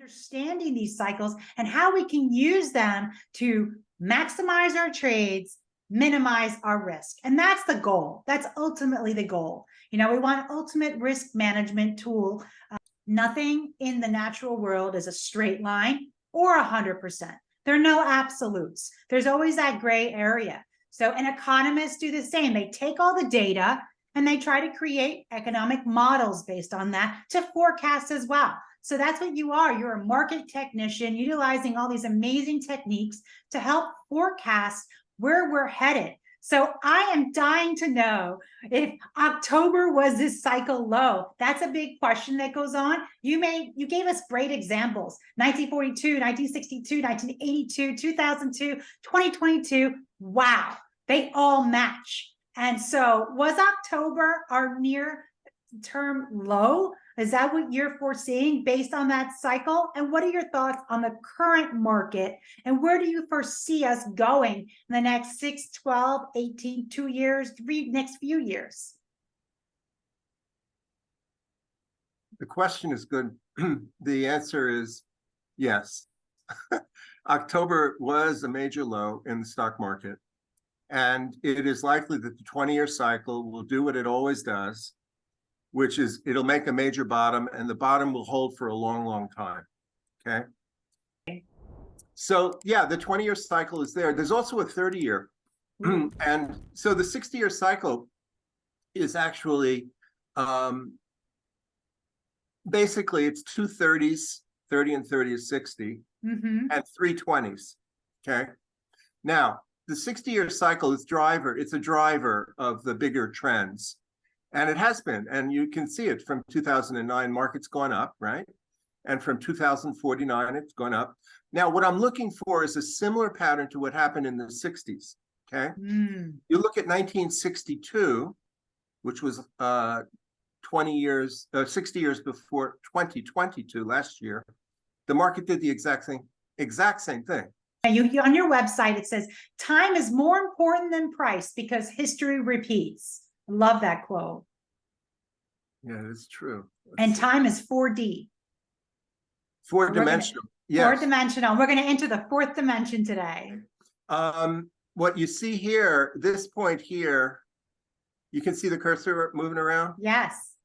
understanding these cycles and how we can use them to maximize our trades, minimize our risk. And that's the goal. That's ultimately the goal. We want ultimate risk management tool. Nothing in the natural world is a straight line or 100%. There are no absolutes. There's always that gray area. So, and economists do the same. They take all the data and they try to create economic models based on that to forecast as well. So that's what you are. You're a market technician utilizing all these amazing techniques to help forecast where we're headed. So I am dying to know if October was this cycle low. That's a big question that goes on. You gave us great examples: 1942, 1962, 1982, 2002, 2022. Wow, they all match. And so was October our near term low? Is that what you're foreseeing based on that cycle? And what are your thoughts on the current market? And where do you foresee us going in the next 6, 12, 18, 2 years, next few years? The question is good. The answer is yes. October was a major low in the stock market. And it is likely that the 20-year cycle will do what it always does, which is it'll make a major bottom, and the bottom will hold for a long, long time. Okay. So yeah, the 20-year cycle is there. There's also a 30-year. And so the 60-year cycle is actually basically it's two 30s, 30 and 30 is 60, and 3 20s. Okay. Now, the 60-year cycle is it's a driver of the bigger trends. And it has been, and you can see it from 2009, market's gone up, right? And from 2049, it's gone up. Now, what I'm looking for is a similar pattern to what happened in the 60s, okay? You look at 1962, which was 60 years before 2022, last year. The market did the exact same thing. You on your website, it says, time is more important than price because history repeats. Love that quote. Yeah, it's true. And time is 4D. Four-dimensional. Yes. Four-dimensional. We're going to enter the fourth dimension today. What you see here, this point here, you can see the cursor moving around? Yes.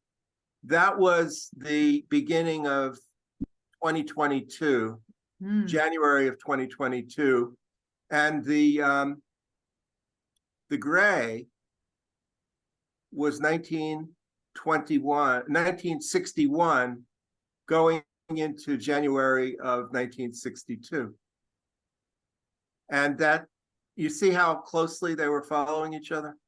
That was the beginning of 2022, January of 2022. And the gray was 1961 going into January of 1962. And that, you see how closely they were following each other?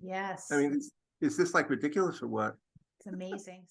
Yes. I mean, is this like ridiculous or what? It's amazing.